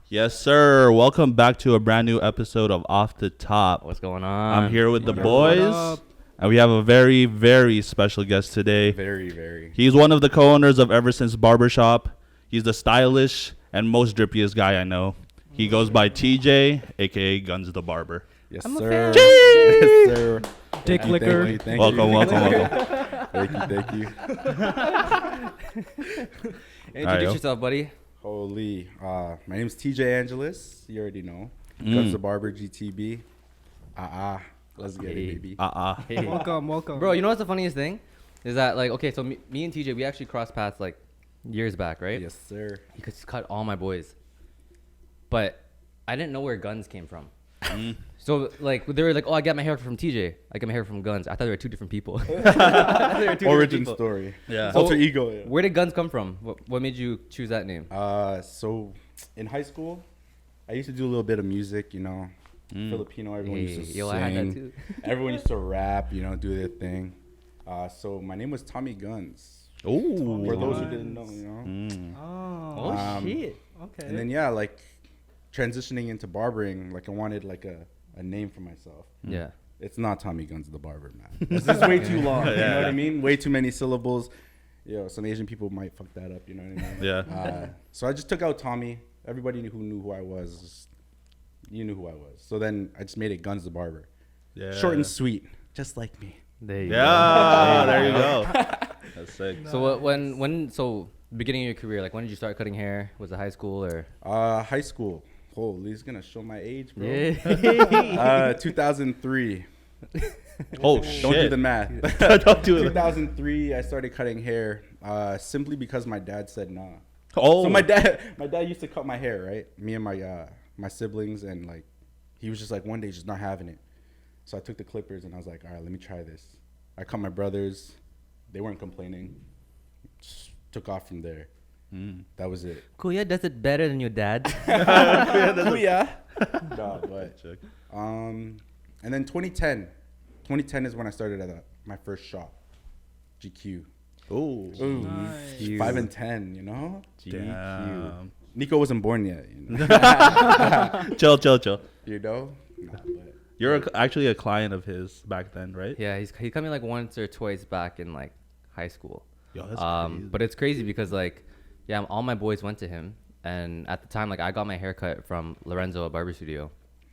Yes, sir. Welcome back to a brand new episode of Off the Top. What's going on? I'm here with the boys, and we have a very, very special guest today. Very. He's one of the co-owners of SNCE Barbershop. He's the stylish and most drippiest guy I know. He goes by TJ, aka Gunz the Barber. Yes, I'm a sir. fan. Yes, sir. Dick liquor. Thank Welcome. Thank you. Introduce yourself, buddy. Holy. My name's TJ Angelis. You already know. Gunz the Barber, GTB. Let's get it, baby. Hey. Welcome. Bro, you know what's the funniest thing? Is that, like, okay, so me and TJ, we actually crossed paths, like, years back, right? Yes, sir. He could cut all my boys. But I didn't know where Gunz came from. So, like, they were like, oh, I got my hair from TJ. I got my hair from Gunz. I thought they were two different people. Origin story. Yeah. Alter ego. Yeah. Where did Gunz come from? What made you choose that name? So in high school, I used to do a little bit of music, you know. Filipino, everyone used to sing. I had that too. Everyone used to rap, you know, do their thing. So my name was Tommy Gunz. Ooh. For those who didn't know, you know. Oh, shit. Okay. And then yeah, like transitioning into barbering, like I wanted like a name for myself. Yeah. It's not Tommy Gunz the Barber, man. This is way too long. You know what I mean? Way too many syllables. Yo, some Asian people might fuck that up. You know what I mean? Yeah. So I just took out Tommy. Everybody who knew who I was, you knew who I was. So then I just made it Gunz the Barber. Yeah. Short and sweet, just like me. There you Yeah. There you go. That's sick. So when beginning of your career, like when did you start cutting hair? Was it high school or? High school. Holy, he's gonna show my age, bro. Yeah. 2003. Oh shit. Don't do the math. Don't do it. 2003, I started cutting hair simply because my dad said nah. Oh. So my dad used to cut my hair, right? Me and my siblings, and like he was just like one day just not having it. So I took the clippers and I was like, all right, let me try this. I cut my brothers. They weren't complaining. Just took off from there. That was it. Kuya does it better than your dad. Yeah. No, but and then 2010 is when I started at my first shop, GQ. Ooh. Nice. 5 and 10, you know. Damn. Nico wasn't born yet. You know. Chill. You know? Nah, but You're actually a client of his back then, right? Yeah, he cut me like once or twice back in like high school. Yo, that's crazy. But it's crazy because like, yeah, all my boys went to him, and at the time like I got my hair cut from Lorenzo at Barber Studio,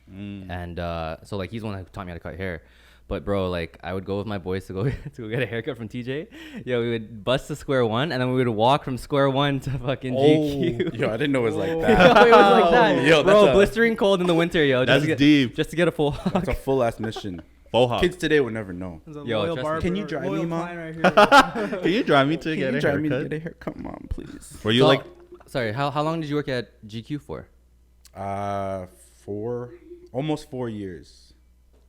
and so like he's the one who taught me how to cut hair. But bro, like I would go with my boys to go get a haircut from TJ. Yo, we would bust to square one, and then we would walk from square one to fucking GQ. yo, I didn't know it was like Yo, that. it was like that. Yo, bro, that's blistering cold in the winter, yo. That's deep. Just to get a full. That's a full ass mission. Bohawk. Kids today would never know. There's a Yo, loyal trust me. barber, Can you drive me, loyal Mom? client right here. Can you drive me to Can get you a drive me to haircut? get a haircut, Mom, please? Were you So, like? sorry, how long did you work at GQ for? Almost 4 years.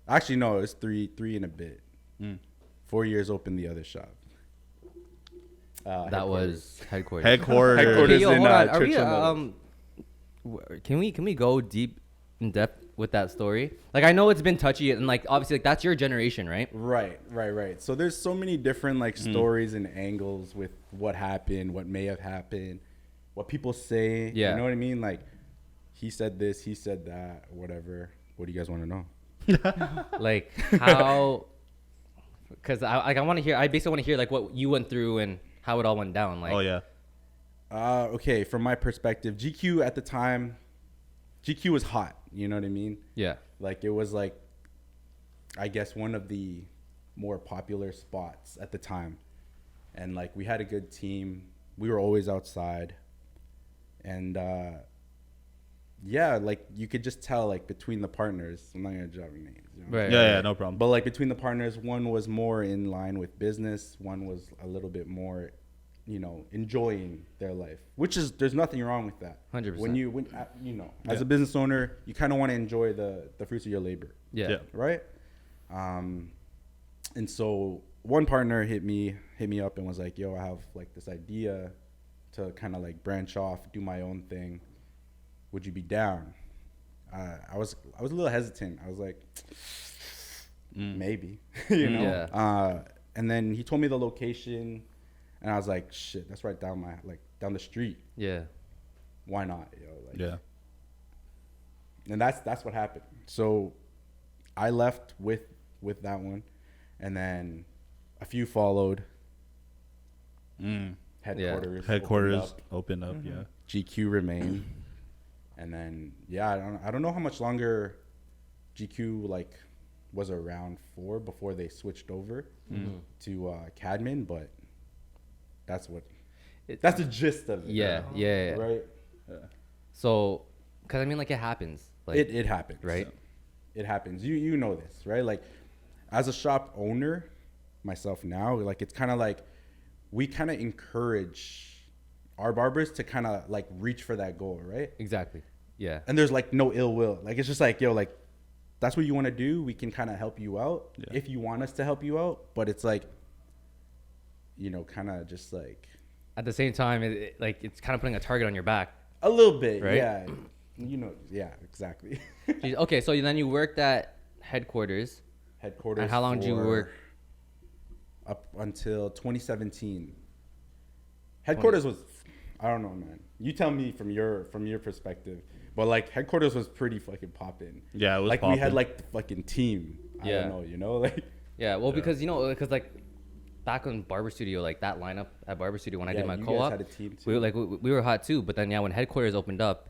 Actually, no, it's three and a bit. 4 years open the other shop. That was headquarters. Headquarters. Headquarters. Okay, yo, in, hold on. Are we, Churchill can we go deep in depth with that story? Like I know it's been touchy, and like obviously like that's your generation, right? Right. So there's so many different like stories and angles with what happened, what may have happened, what people say. Yeah. You know what I mean? Like he said this, he said that, whatever. What do you guys want to know? Like how? Because I want to hear. I basically want to hear like what you went through and how it all went down. Like Oh yeah. Okay, from my perspective, GQ at the time, GQ was hot. You know what I mean? yeah, Like it was like, I guess one of the more popular spots at the time, and like we had a good team. We were always outside, and yeah, like you could just tell like between the partners. I'm not gonna drop any names. You know? right. Yeah, no problem. But like between the partners, one was more in line with business. One was a little bit more, you know, enjoying their life, which is there's nothing wrong with that. 100%. When you know, as a business owner, you kind of want to enjoy the fruits of your labor, Yeah. right? And so one partner hit me up and was like, "Yo, I have like this idea to kind of like branch off, do my own thing. Would you be down?" I was a little hesitant. I was like, maybe, you know. Yeah. And then he told me the location, and I was like, shit, that's right down the street. Yeah. Why not? Yo, like, Yeah. and that's what happened. So I left with that one, and then a few followed. Headquarters opened up. Yeah. GQ remained, and then I don't know how much longer GQ like was around for before they switched over to Cadman, but that's the gist of it. Yeah. Right. So, cause I mean, like it happens. Like It happens, right? It happens. You know this, right? Like, as a shop owner, myself now, like it's kind of like we kind of encourage our barbers to kind of like reach for that goal, right? Exactly. Yeah. And there's like no ill will. Like it's just like, yo, like that's what you want to do. We can kind of help you out if you want us to help you out. But it's like, you know, kind of just like At the same time, like it's kind of putting a target on your back. a little bit, Right? yeah. You know, yeah, exactly. Okay, so then you worked at headquarters. Headquarters. And how long did you for work? Up until 2017. Headquarters was, I don't know, man. You tell me from your perspective. But like headquarters was pretty fucking popping. Yeah, it was like poppin'. we had like the fucking team. I Yeah. don't know, you know, like Yeah, well, because because like back on Barber Studio, like that lineup at Barber Studio when I Yeah, did my you guys co-op, had a team too. we were hot too. But then when headquarters opened up,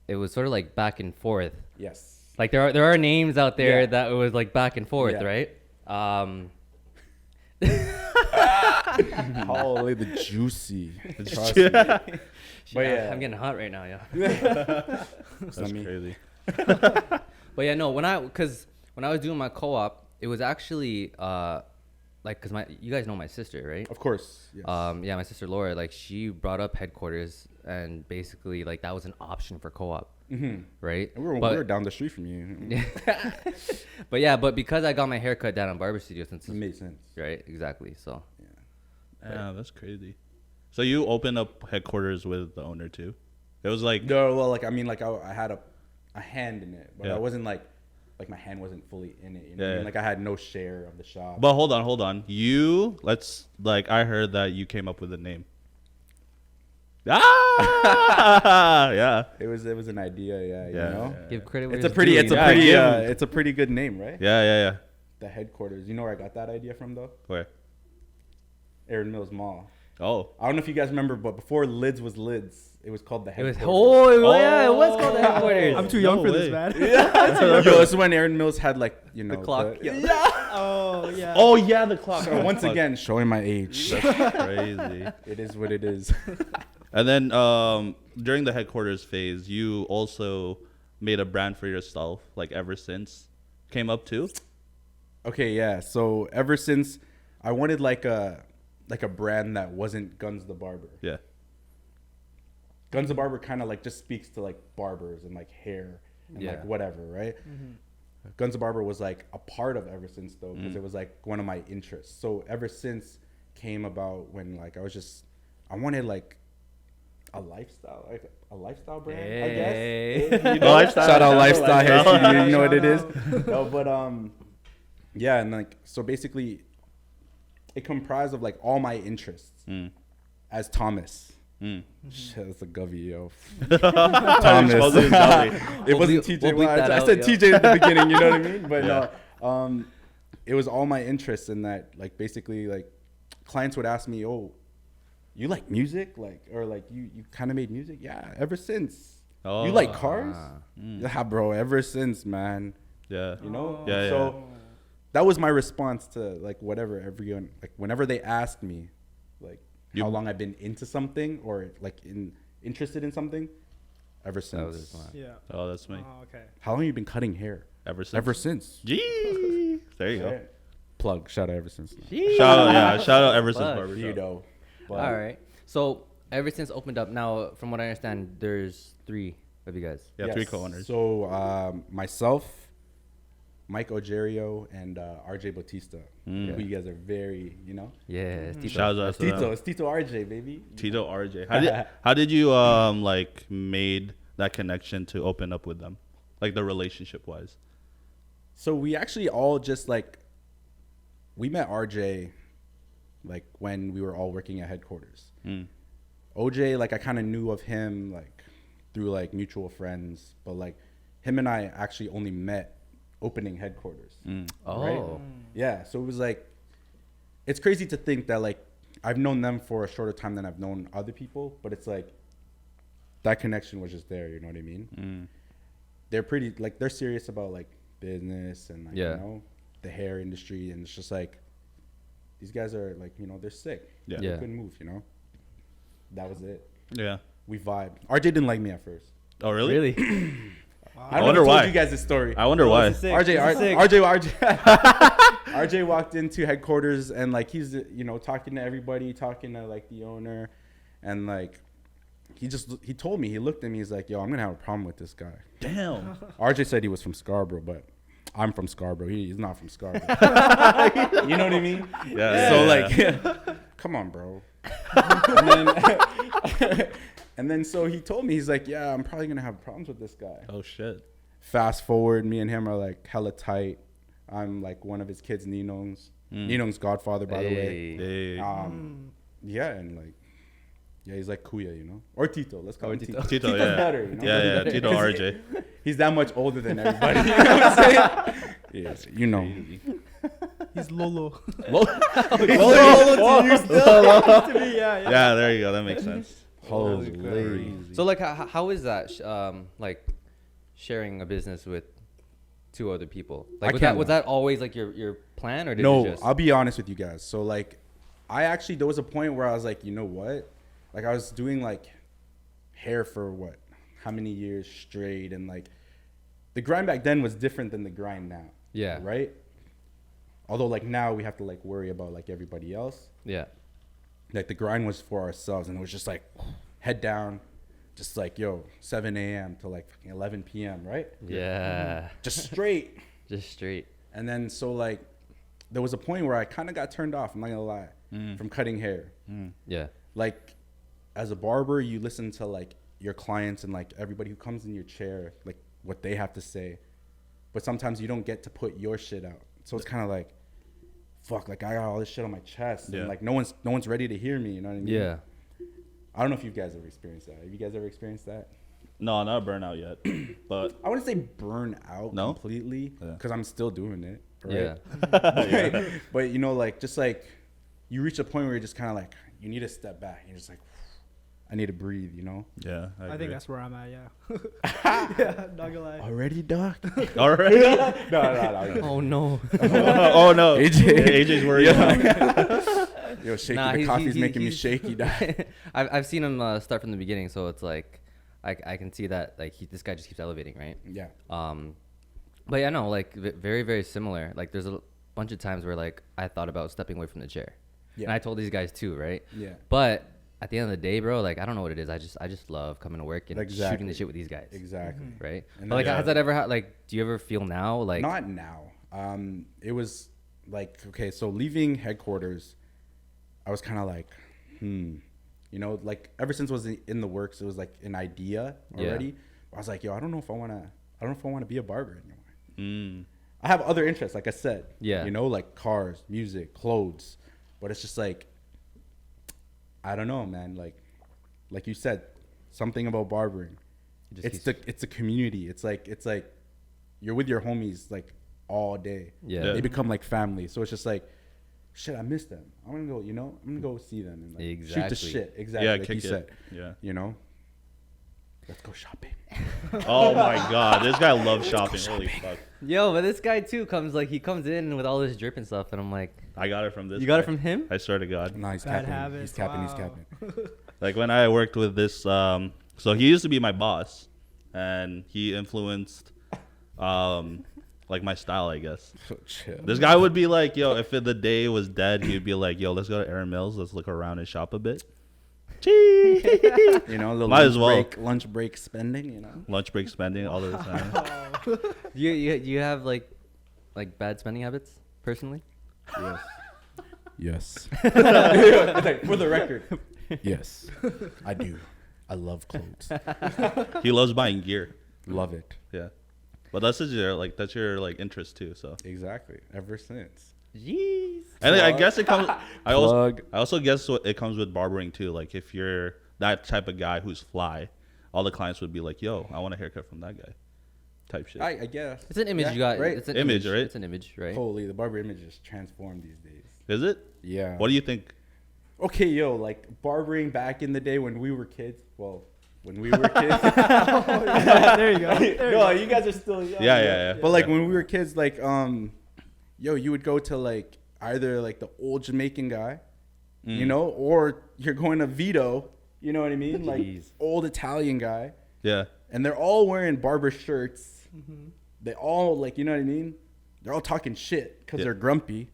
it was sort of like back and forth. yes. Like there are names out there Yeah. that it was like back and forth, Yeah. right? Holy the juicy. Trust me. But yeah. I'm getting hot right now, yeah. That's I mean- crazy. But yeah, no, when I was doing my co-op, it was actually like because you guys know my sister, right? Of course. Yes. Yeah, my sister Laura, like she brought up headquarters, and basically like that was an option for co-op, right? And we were down the street from you. But because I got my hair cut down on Barber Studio since It made sense. right, exactly. So Yeah, that's crazy. So you opened up headquarters with the owner too? It was like No, well, like I mean, like I had a hand in it, but Yeah. I wasn't like my hand wasn't fully in it. You know what I Yeah. mean? Like I had no share of the shop. But hold on. I heard that you came up with a name. Yeah. It was an idea, Yeah, you know. yeah. give credit. Where It's a it's pretty, due, it's you a know? pretty, give 'em- it's a pretty good name, right? Yeah. The headquarters. You know where I got that idea from though? Where? Aaron Mills Mall. Oh. I don't know if you guys remember, but before Lids was Lids, it was called the It was headquarters. yeah, it was called the headquarters. I'm too young No for way. this, man. Yo, this is when Aaron Mills had like, you know, The clock. Oh yeah. Oh yeah, the clock. So once again, showing my age. That's crazy. It is what it is. And then during the headquarters phase, you also made a brand for yourself, like Ever Since came up too. Okay, yeah. So ever since I wanted like a brand that wasn't Gunz the Barber. Yeah. Gunz the Barber kind of like just speaks to like barbers and like hair and Yeah. like whatever, right? Gunz the Barber was like a part of Ever Since though, because it was like one of my interests. So Ever Since came about when like I wanted like a lifestyle brand, I Hey. guess. You know, Lifestyle. shout out lifestyle hair. Lifestyle. You know what it is. Shout No, but yeah, and like so basically, it comprised of like all my interests as Thomas. Shit, that's a govy, yo. Thomas. It wasn't TJ. we'll bleep Watt. that I out, said yo. TJ at the beginning. You know what I mean? But Yeah. no, it was all my interests in that. Like basically, like clients would ask me, "Oh, you like music? Like, or like you kind of made music? Yeah, Ever Since. Oh. You like cars? Yeah, bro. Ever Since, man. Yeah. You know? Yeah, So that was my response to like whatever everyone like whenever they asked me like how long I've been into something or like interested in something. Ever That Since. was his line. Yeah. Oh, that's me. Oh, okay. How long have you been cutting hair? Ever Since. Ever Since. Gee. There you go. Right. Plug. Shout out Ever Since. Shout out Ever Since Fuck. Barber. You know. But All right. So Ever Since opened up, now from what I understand, there's 3 of you guys. Yeah, 3 co-owners. So myself, Mike Ogerio, and RJ Bautista. Who you guys are very, you know. Yeah. Tito. Shout out to Tito. them. It's Tito RJ, baby. Tito RJ. How did you like made that connection to open up with them, like the relationship wise? So we actually all just like we met RJ like when we were all working at headquarters. OJ, like I kind of knew of him like through like mutual friends, but like him and I actually only met opening headquarters. Oh. Right? Yeah. So it was like, it's crazy to think that like I've known them for a shorter time than I've known other people, but it's like that connection was just there. You know what I mean? They're pretty like they're serious about like business and like you know the hair industry, and it's just like these guys are like they're sick. Yeah. They couldn't move. That was it. Yeah. We vibed. RJ didn't like me at first. Oh, really? Really? I wonder told why. you guys this story. I wonder why. RJ walked into headquarters and like he's talking to everybody, talking to like the owner, and like he told me, he looked at me, he's like, yo, I'm gonna have a problem with this guy. Damn. RJ said he was from Scarborough, but I'm from Scarborough. He's not from Scarborough. You know what I mean? Yeah. So yeah. like, come on, bro. And then so he told me, he's like, yeah, I'm probably gonna have problems with this guy. Oh shit. Fast forward, me and him are like hella tight. I'm like one of his kids, Ninong's. Ninong's godfather, by the way. Hey. Yeah, and like, yeah, he's like Kuya, or Tito. Let's call him Tito. Tito, Tito's yeah. better, Yeah, Tito RJ. He's that much older than everybody. You know what I'm saying? Yes, He's Lolo. Lolo Lolo to you still. To me, yeah. Yeah, there you go. That makes sense. Holy. So like, how is that? Like, sharing a business with two other people. Like, was that always like your plan, or did you just? I'll be honest with you guys. So like, there was a point where I was like, you know what? Like I was doing like hair for how many years straight, and like the grind back then was different than the grind now. Yeah. Right. Although like now we have to like worry about like everybody else. Yeah. Like the grind was for ourselves, and it was just like head down, just like 7 a.m. to like 11 p.m. Right? Yeah. Just straight. Just straight. And then so like there was a point where I kind of got turned off. I'm not gonna lie, from cutting hair. Yeah. Like as a barber, you listen to like your clients and like everybody who comes in your chair, like what they have to say, but sometimes you don't get to put your shit out. So it's kind of like, fuck, like I got all this shit on my chest, and like no one's ready to hear me. You know what I mean? Yeah. I don't know if you guys ever experienced that. Have you guys ever experienced that? No, not burnout yet. But I wouldn't say burn out completely, because I'm still doing it. Right? Yeah. But like just like you reach a point where you're just kind of like you need to step back. You're just like, I need to breathe. Yeah, I think that's where I'm at. Yeah. Yeah, not gonna lie. Already, Doc? all right. No. Oh no. Oh no. AJ's worried. Yo, shaky. Nah, the coffee's making me shaky, Doc. I've seen him start from the beginning, so it's like I can see that like this guy just keeps elevating, right? Yeah. But yeah, no, like very very similar. Like there's a bunch of times where like I thought about stepping away from the chair, and I told these guys too, right? Yeah. But at the end of the day, bro, like I don't know what it is. I just love coming to work and shooting the shit with these guys. Exactly. Right. And But like, has that ever like? Do you ever feel now like? Not now. It was like, okay, so leaving headquarters, I was kind of like, like ever since it was in the works, it was like an idea already. Yeah. I was like, yo, I don't know if I want to be a barber anymore. I have other interests, like I said. Yeah. Like cars, music, clothes, but it's just like, I don't know, man. Like you said, something about barbering. It's a community. It's like you're with your homies like all day. Yeah. They become like family. So it's just like, shit, I miss them. I'm gonna go. I'm gonna go see them and like shoot the shit. Exactly. Yeah, like you said. Yeah. Let's go shopping. Oh my god, this guy loves shopping. Holy fuck. Yo, but this guy too comes in with all this drip and stuff, and I'm like, I got it from this. you got guy. it from him? I swear to God. No, he's Bad capping. habits, He's capping. He's wow. capping. Like when I worked with this, so he used to be my boss, and he influenced, like my style, I guess. So chill. This guy would be like, yo, if the day was dead, he'd be like, yo, let's go to Aaron Mills, let's look around and shop a bit. A little Might as well. lunch break spending. Lunch break spending all the time. You have like bad spending habits personally? Yes. For the record. Yes, I do. I love clothes. He loves buying gear. Love it. Yeah, but that's your interest too. So Exactly. Ever since. Jeez. and I guess it comes. I Plug. also guess it comes with barbering too. Like if you're that type of guy who's fly, all the clients would be like, "Yo, I want a haircut from that guy," type shit. I guess. It's an image Yeah, you got. right? It's an Image, image, right? It's an image, right? Holy, the barber image is transformed these days. Is it? Yeah. What do you think? Okay, yo, like barbering back in the day when we were kids. Well, when we were kids. There you go. No, you guys are still young. Yeah. But like when we were kids, like yo, you would go to like either like the old Jamaican guy, you know, or you're going to Vito, you know what I mean? Like Jeez. old Italian guy. Yeah. And they're all wearing barber shirts. They all like, you know what I mean? They're all talking shit because Yeah. they're grumpy.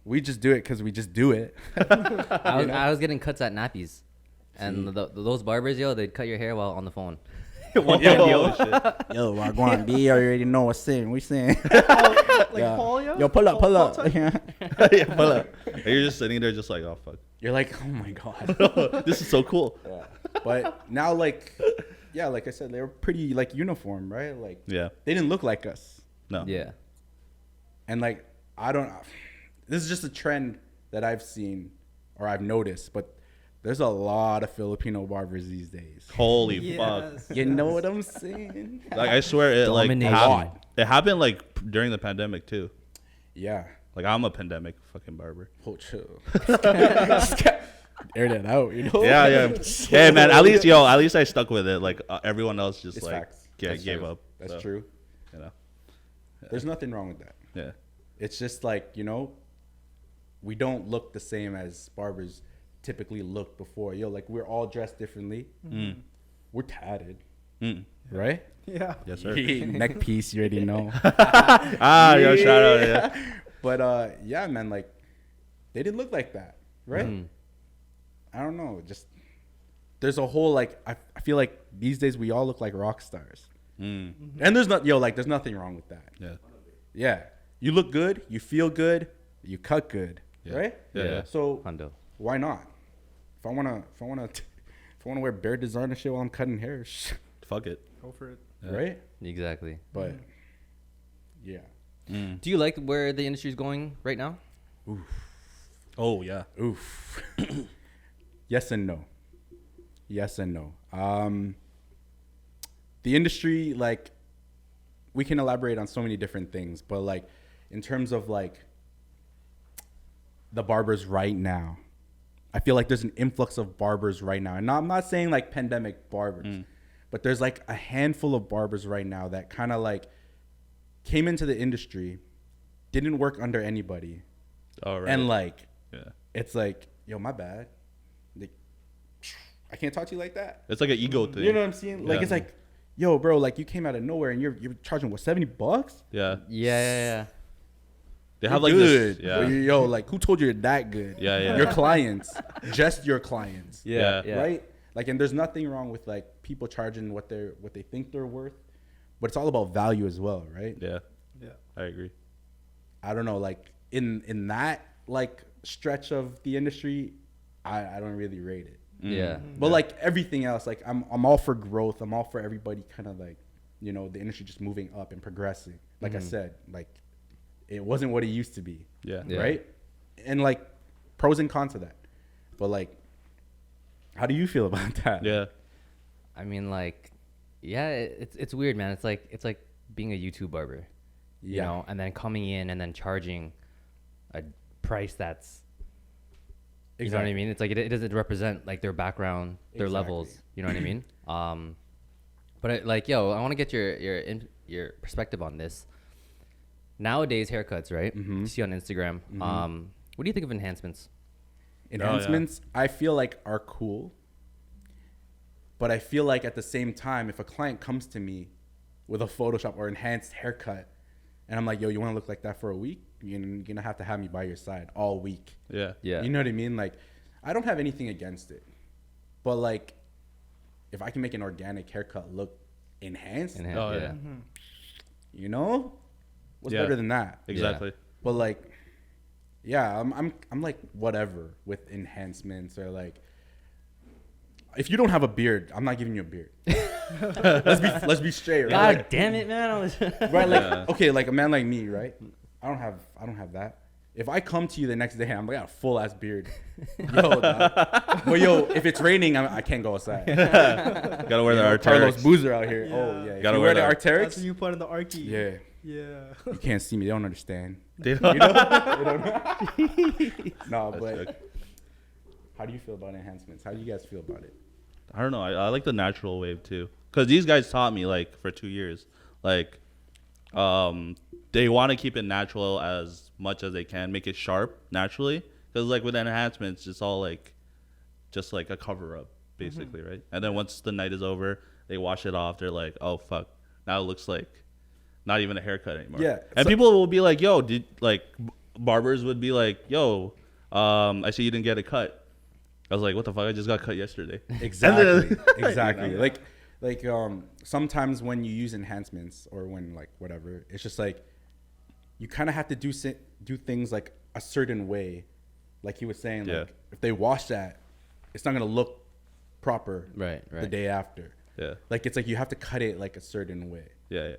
We just do it because we just do it. I was getting cuts at Nappies, and those barbers, yo, they'd cut your hair while on the phone. Yo, shit. Yo, Wagwan B, I already know what's saying. We saying. Like Paul, yo? Yo, pull up. Paul type? Yeah, pull up. And you're just sitting there, just like, oh fuck, You're like, oh my God. this is so cool. Yeah. But now, like, yeah, like I said, they were pretty like uniform, right? Like, Yeah. they didn't look like us. No. Yeah. And like, I don't. This is just a trend that I've seen or I've noticed, but there's a lot of Filipino barbers these days. Holy fuck. Yes. You know what I'm saying? Like I swear it like Domination. happened. It happened like during the pandemic too. Yeah. Like I'm a pandemic fucking barber. Oh, chill. Air that out, you know? Yeah. Yeah, man. At least I stuck with it. Like everyone else just It's like facts. That's gave true. up. That's So, true. You know. There's nothing wrong with that. Yeah. It's just like, you know, we don't look the same as barbers typically looked before. Yo, like we're all dressed differently. We're tatted, right? Yeah. Yes, sir. Neck piece, you already know. Yo, shout out. Yeah. But yeah, man, like they didn't look like that, right? I don't know. Just there's a whole like I feel like these days we all look like rock stars, and there's there's nothing wrong with that. Yeah. Yeah, you look good, you feel good, you cut good, Yeah. right? Yeah. So Hundo. why not? If I wanna wear bare designer shit while I'm cutting hair, Fuck it. Go for it. Yeah. right? Exactly. But yeah, Do you like where the industry is going right now? Oh yeah. oof. Yes and no. Yes and no. The industry, like, we can elaborate on so many different things, but like, in terms of like the barbers right now, I feel like there's an influx of barbers right now, and I'm not saying like pandemic barbers, but there's like a handful of barbers right now that kind of like came into the industry, didn't work under anybody, All right. and like yeah. it's like, yo, my bad. Like, I can't talk to you like that. It's like an ego thing. You know what I'm saying? Like, Yeah. it's like, yo, bro, like you came out of nowhere and you're charging what, $70? Yeah. Yeah. They have You're like good. this. Yeah. Yo, like who told you you're that good? Yeah. Your clients, just your clients. Yeah. Right? Like, and there's nothing wrong with like people charging what they think they're worth, but it's all about value as well, right? Yeah. Yeah. I agree. I don't know, like in that like stretch of the industry, I don't really rate it. Yeah. But like everything else, like I'm all for growth. I'm all for everybody kind of like, you know, the industry just moving up and progressing. Like I said, like it wasn't what it used to be. Yeah. Yeah. Right? And like pros and cons to that. But like, how do you feel about that? Yeah. I mean, like, yeah, it's weird, man. It's like being a YouTube barber, you Yeah. know, and then coming in and then charging a price that's, you know what I mean? It's like it doesn't represent like their background, their levels. You know what I mean? But like, yo, I want to get your perspective on this. Nowadays, haircuts, right? You see on Instagram. What do you think of enhancements? Enhancements, I feel like are cool. But I feel like at the same time, if a client comes to me with a Photoshop or enhanced haircut, and I'm like, yo, you want to look like that for a week? You're going to have to have me by your side all week. Yeah. Yeah. You know what I mean? Like, I don't have anything against it. But, like, if I can make an organic haircut look enhanced, Oh, yeah. yeah. you know? What's Yeah. better than that? Exactly. But, like, yeah, I'm like, whatever with enhancements or, like, if you don't have a beard, I'm not giving you a beard. let's be straight, right? God damn it, man! Right, like okay, like a man like me, right? I don't have that. If I come to you the next day and I'm like, I got a full ass beard, yo, dog. But yo, if it's raining, I can't go outside. Gotta wear the Arc'teryx. Carlos Boozer out here. Yeah. Oh yeah, Gotta you wear wear the the- Arc'teryx. That's what you put in the Arky. Yeah, Yeah. you can't see me. They don't understand. They don't- You know? They don't know. No, but sick. how do you feel about enhancements? How do you guys feel about it? I don't know. I like the natural wave too, because these guys taught me like for 2 years, like, they want to keep it natural as much as they can, make it sharp naturally, because like with enhancements, it's all like, just like a cover up basically, right? And then once the night is over, they wash it off. They're like, oh fuck, now it looks like not even a haircut anymore. Yeah, and so- people will be like, yo, barbers would be like, yo, I see you didn't get a cut. I was like, what the fuck? I just got cut yesterday. Exactly. Exactly. Like sometimes when you use enhancements or when like whatever, it's just like you kind of have to do things like a certain way. Like he was saying, Yeah. like if they wash that, it's not gonna look proper Right. the day after. Yeah. Like it's like you have to cut it like a certain way. Yeah.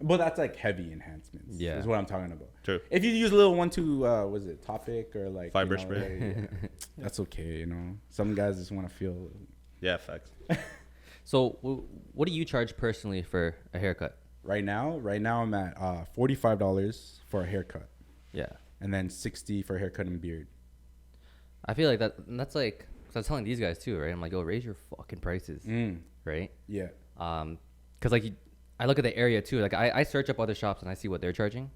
But that's like heavy enhancements. Yeah. Is what I'm talking about. True. If you use a little 1-2, was it Topic or like Fiber you know, spray. yeah, that's okay. You know, some guys just want to feel. Yeah, facts. So, what do you charge personally for a haircut? Right now I'm at $45 for a haircut, Yeah, and then $60 for a haircut and beard. I feel like that's like, cause I was telling these guys too, right? I'm like, yo, raise your fucking prices, right? Yeah. Cause like I look at the area too. Like I search up other shops and I see what they're charging,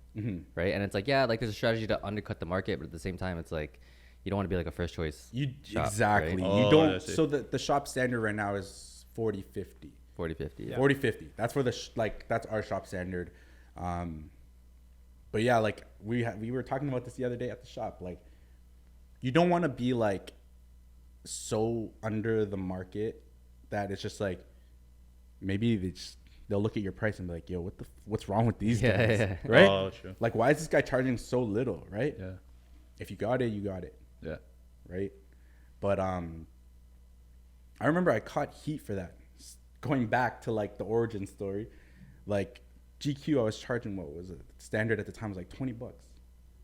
right? And it's like, yeah, like there's a strategy to undercut the market, but at the same time, it's like you don't want to be like a first choice. Shop, Exactly. right? You Oh, I don't. see. So the shop standard right now is 40-50. 40-50. Yeah. 40-50. That's for the that's our shop standard. But yeah, like we were talking about this the other day at the shop. Like you don't want to be like so under the market that it's just like maybe they'll look at your price and be like, yo, what's wrong with these Yeah, guys? yeah. Right? Oh, true. Like why is this guy charging so little, right? Yeah. If you got it, you got it. Yeah. Right? But I remember I caught heat for that. Going back to like the origin story, like GQ, I was charging, what was it? Standard at the time was like $20,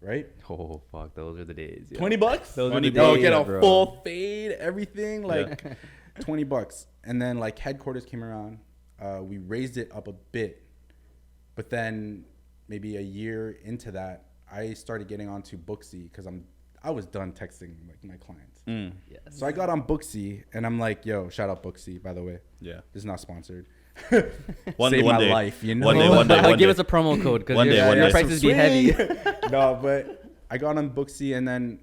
right? Oh fuck, those are the days. Yeah. $20? Those are the Yo, days, get a bro. full fade, everything, like $20. And then like headquarters came around, we raised it up a bit, but then maybe a year into that, I started getting onto Booksy because I was done texting like my clients. Yes. So I got on Booksy and I'm like, yo, shout out Booksy, by the way. Yeah. This is not sponsored. One Saved my day. life, you know? One day. Give us a promo code because One day, one your day. prices be heavy. No, but I got on Booksy and then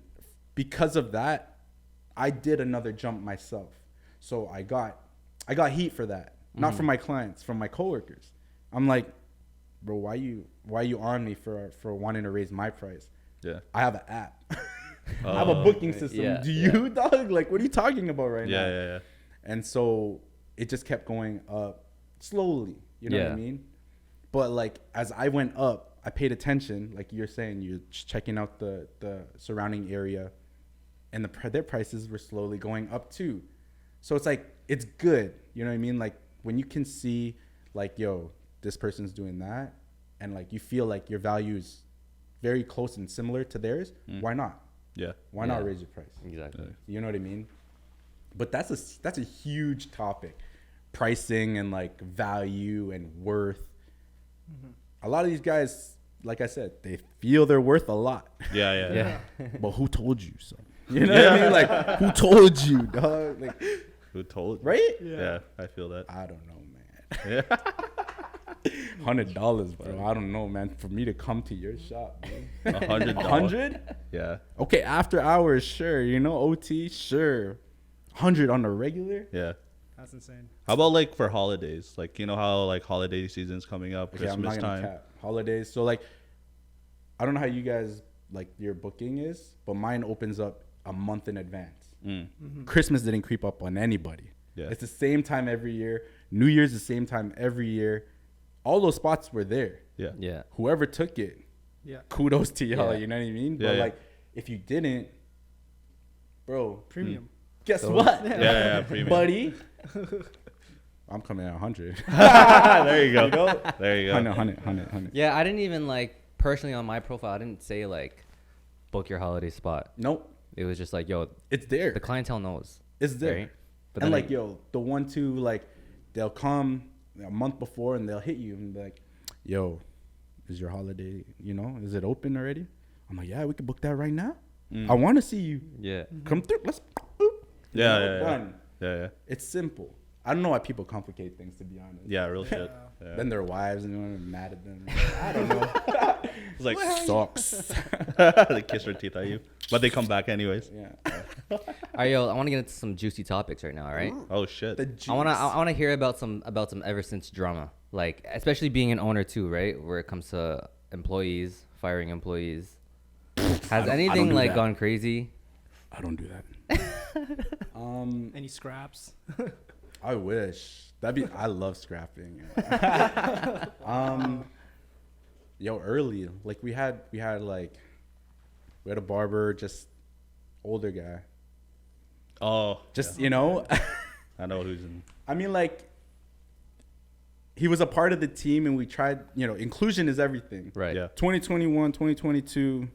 because of that, I did another jump myself. So I got heat for that. Not from my clients, from my coworkers. I'm like, bro, why you on me for wanting to raise my price? Yeah. I have an app. I have a booking system. Yeah, Do you, dog? Like, what are you talking about right now? Yeah. And so it just kept going up slowly. You know what I Yeah. mean? But like as I went up, I paid attention. Like you're saying, you're checking out the surrounding area, and their prices were slowly going up too. So it's like it's good. You know what I mean? Like when you can see, like, yo, this person's doing that, and like you feel like your value is very close and similar to theirs. Why not? Yeah. Why not Yeah. raise your price? Exactly. You know what I mean? But that's a huge topic, pricing and like value and worth. A lot of these guys, like I said, they feel they're worth a lot. Yeah. Yeah. But who told you so? You know what I mean? Like who told you, dog? Like, Who told? right? Yeah, I feel that. I don't know, man. Yeah. $100, bro. I don't know, man. For me to come to your shop, man. $100. 100? Yeah. Okay, after hours, sure. You know, OT, sure. 100 on the regular? Yeah. That's insane. How about like for holidays? Like, you know how like holiday season's coming up, Okay, I'm Christmas not gonna time. cap. Holidays. So like, I don't know how you guys like your booking is, but mine opens up a month in advance. Christmas didn't creep up on anybody. Yeah. It's the same time every year. New Year's the same time every year. All those spots were there. Yeah. Yeah. Whoever took it, Yeah. kudos to y'all. Yeah. You know what I mean? Yeah, But yeah. like, if you didn't, bro, Premium. guess So- what, Yeah. Premium. buddy? I'm coming at 100. There you go. There you go. 100. Yeah, I didn't even like personally on my profile. I didn't say like book your holiday spot. Nope. It was just like, yo, It's there. the clientele knows. It's there. Right? But And then like, yo, the 1-2, like, they'll come a month before and they'll hit you and be like, yo, is your holiday, is it open already? I'm like, yeah, we can book that right now. I want to see you. yeah. Come through. Let's. Yeah. Done. Yeah. It's simple. I don't know why people complicate things, to be honest. Yeah, real shit. Yeah. Then their wives and they're mad at them. I don't know. It's like Sucks. they kiss their teeth at you, but they come back anyways. Yeah. All right, yo, I want to get into some juicy topics right now. All right. Oh shit. The juice. I wanna hear about some ever since drama, like especially being an owner too, right? Where it comes to employees, firing employees. Has anything do like that. gone crazy? I don't do that. Any scraps? I wish. I love scrapping. Early. Like we had a barber, just older guy. Oh, Just, I know who's in. I mean, like, he was a part of the team and we tried, inclusion is everything. Right. Yeah. 2021, 2022,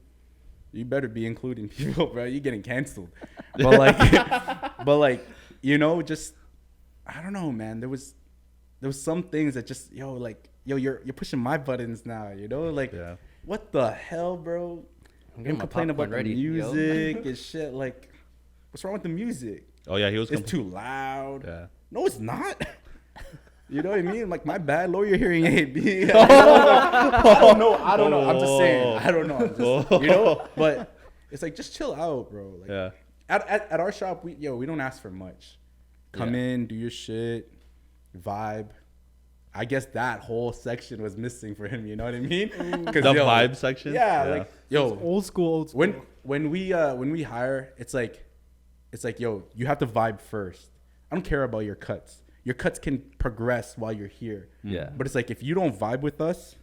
you better be including people, bro. You're getting canceled. But like, just, I don't know, man. There was some things that just, you're pushing my buttons now, like, Yeah. what the hell, bro? I'm You're getting my complaining about popcorn ready, the yo. music and shit. Like, what's wrong with the music? Oh yeah, he was. It's too loud. Yeah. No, it's not. You know what I mean? Like, my bad. Lower your hearing aid. I don't know. I'm just saying. I don't know. I'm just, but it's like, just chill out, bro. Like, Yeah. At our shop, we don't ask for much. Come in, do your shit, vibe. I guess that whole section was missing for him. You know what I mean? The vibe section. Yeah, like, yo, Old school. when we hire, it's like, yo, you have to vibe first. I don't care about your cuts. Your cuts can progress while you're here. Yeah. But it's like, if you don't vibe with us,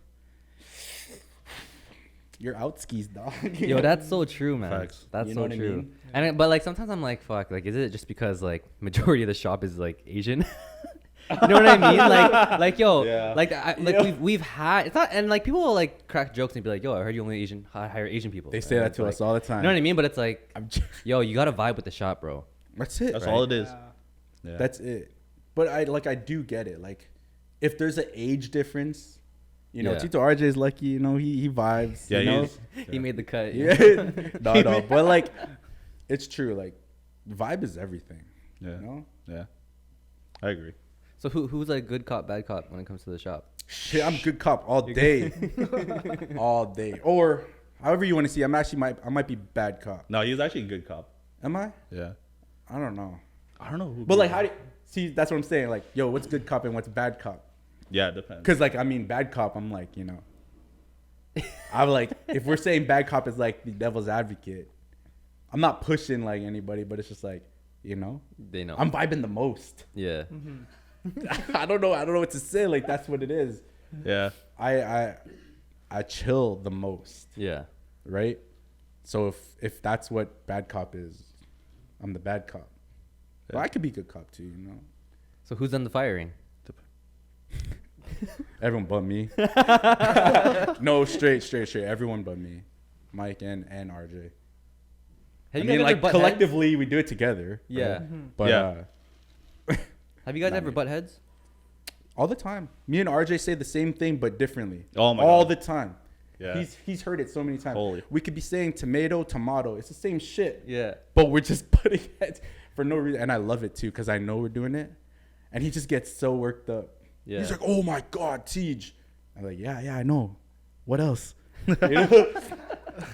you're out skis, dog. Yo, that's so true, man. Facts. That's You so know what I true. mean? And but like sometimes I'm like, fuck. Like, is it just because like majority of the shop is like Asian? You know what I mean? Like yo, Yeah. we've had it's not, and like people will like crack jokes and be like, yo, I heard you only hire Asian people. They say And that it's to like, us all the time. You know what I mean? But it's like, I'm j- yo, you gotta vibe with the shop, bro. That's it. That's Right. all it is. Yeah. That's it. But I do get it. Like, if there's an age difference, Yeah. Tito RJ is lucky. He vibes. Yeah, you know? He made the cut. Yeah. No. But like, it's true. Like, vibe is everything. Yeah. You know? Yeah. I agree. So who's like good cop, bad cop when it comes to the shop? Shit, I'm good cop all day. All day. Or however you want to see. I might be bad cop. No, he's actually a good cop. Am I? Yeah. I don't know. I don't know who. But like, how do you see? That's what I'm saying. Like, yo, what's good cop and what's bad cop? Yeah, it depends. Because like, I mean, bad cop, I'm like, I'm like, if we're saying bad cop is like the devil's advocate, I'm not pushing like anybody, but it's just like, They know. I'm vibing the most. Yeah. I don't know what to say. Like, that's what it is. Yeah. I chill the most, Yeah. right? So if that's what bad cop is, I'm the bad cop. But I could be good cop too, So who's done the firing? Everyone but me. No, straight. Everyone but me, Mike and RJ. Have I mean, like, collectively, we do it together. Yeah. right? But Yeah. Have you guys Not ever me. butt heads? all the time, me and RJ say the same thing but differently. Oh my all God. the time. Yeah. He's heard it so many times. Holy. We could be saying tomato. It's the same shit. Yeah. But we're just putting it for no reason. And I love it too because I know we're doing it. And he just gets so worked up. Yeah. He's like, oh my God, Tej. I'm like, yeah, I know. What else? You know?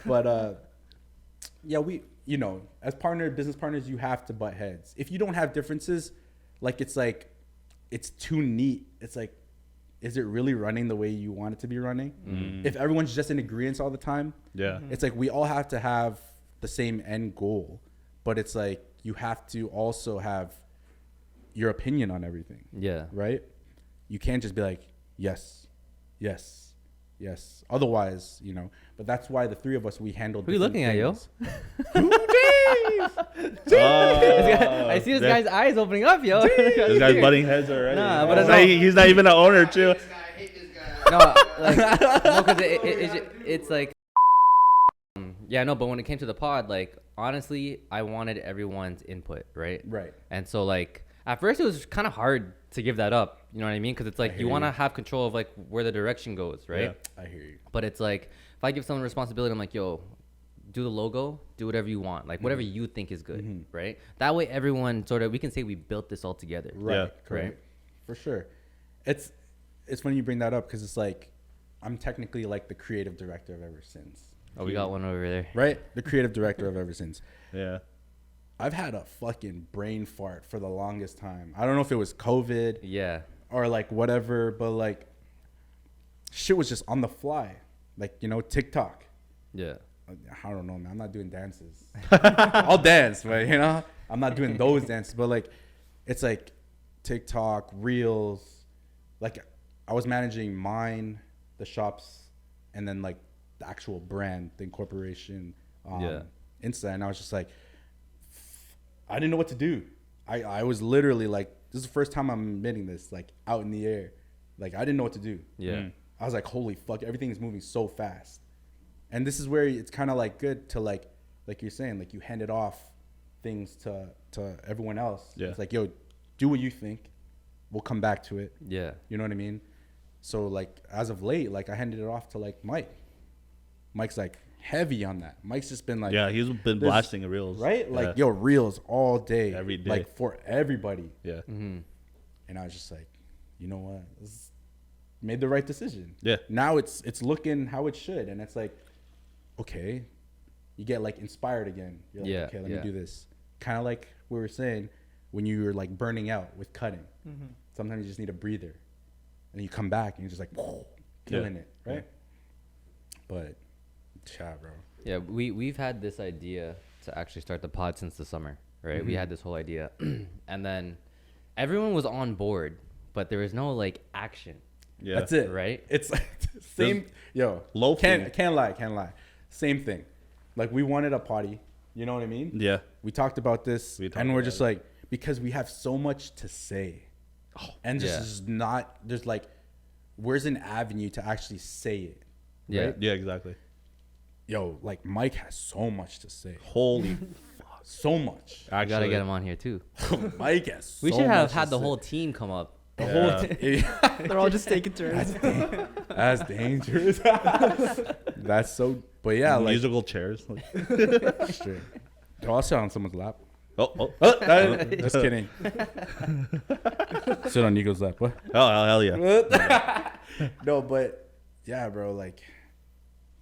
But yeah, we, as business partners, you have to butt heads. If you don't have differences, it's too neat. It's like, is it really running the way you want it to be running? If everyone's just in agreement all the time, Yeah. it's like we all have to have the same end goal, but it's like you have to also have your opinion on everything, Yeah. right? You can't just be like, yes. Otherwise, but that's why the three of us, we handle Who you different looking at, yo? things. I see this guy's eyes opening up, yo. This guy's butting heads already. Nah, but He's no. he's not even an owner, too. This guy, I hate this guy. No, because it's like, Yeah, no, but when it came to the pod, like honestly, I wanted everyone's input, right? Right. And so like at first it was kind of hard to give that up. You know what I mean? Because it's like you want to have control of like where the direction goes, right? Yeah. I hear you. But it's like if I give someone responsibility, I'm like, yo, do the logo, do whatever you want, like whatever you think is good, right? That way, everyone sort of we can say we built this all together. Right. Yeah. Correct. Right. For sure. It's funny you bring that up because it's like I'm technically like the creative director of Ever Since. Oh, we got one over there. Right? The creative director of Ever Since. Yeah. I've had a fucking brain fart for the longest time. I don't know if it was COVID Yeah. or like whatever, but like shit was just on the fly. Like, you know, TikTok. Yeah. I don't know, man. I'm not doing dances. I'll dance, but you know, I'm not doing those dances. But like, it's like TikTok, Reels. Like, I was managing mine, the shops, and then like the actual brand, the incorporation, Insta, and I was just like, I didn't know what to do. I was literally like, this is the first time I'm admitting this, like out in the air, like I didn't know what to do. Yeah. I was like, holy fuck, everything is moving so fast. And this is where it's kind of like good to like you're saying, like you handed off things to everyone else. Yeah. It's like, yo, do what you think. We'll come back to it. Yeah. You know what I mean? So like as of late, like I handed it off to like Mike. Mike's like heavy on that. Mike's just been like, Yeah, he's been There's- blasting reels. right? Like, Yeah. yo, reels all day. Every day. Like for everybody. Yeah. Mm-hmm. And I was just like, you know what? Made the right decision. Yeah. Now it's looking how it should. And it's like, okay, you get like inspired again. You're like, Yeah, okay, let yeah. me do this. Kind of like we were saying when you were like burning out with cutting. Sometimes you just need a breather. And you come back and you're just like, whoa, killing it, right? But, yeah, bro. Yeah, we've had this idea to actually start the pod since the summer, right? We had this whole idea, and then everyone was on board, but there was no like action. Yeah. That's it. Right? It's like same, yo, loafing. can't lie. Same thing. Like we wanted a potty. You know what I mean? Yeah. We talked about this, We talked and we're about just it. like, because we have so much to say. And just Yeah. is not, there's like, where's an avenue to actually say it? Yeah. Right? Yeah, exactly. Yo, like Mike has so much to say. Holy So much. I gotta actually. get him on here too. Mike has We so should have much had to the say. whole team come up. The Yeah. whole They're all just taking turns. That's dangerous. That's so, but yeah, like, musical chairs. Like, straight. Yo, I'll sit on someone's lap. oh, Just kidding. Sit on Nico's lap. What? hell yeah. No, but yeah, bro. Like,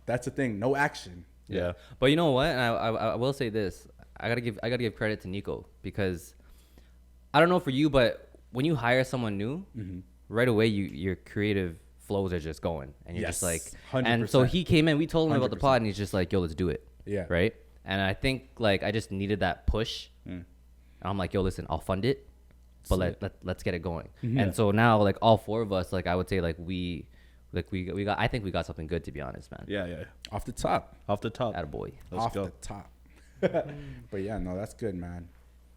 that's the thing. No action. Yeah. But you know what? And I will say this. I gotta give credit to Nico because I don't know for you, but when you hire someone new, right away your creative flows are just going, and you're just like, Yes, and so 100%. he came in. We told him about the 100%. pod, and he's just like, yo, let's do it. Yeah. Right. And I think like I just needed that push. And I'm like, yo, listen, I'll fund it, but let's get it going. And so now like all four of us, like I would say like we got I think we got something good, to be honest, man. Yeah. Off the top. Off the top. Attaboy. Let's Off go. the top. But yeah, no, that's good, man.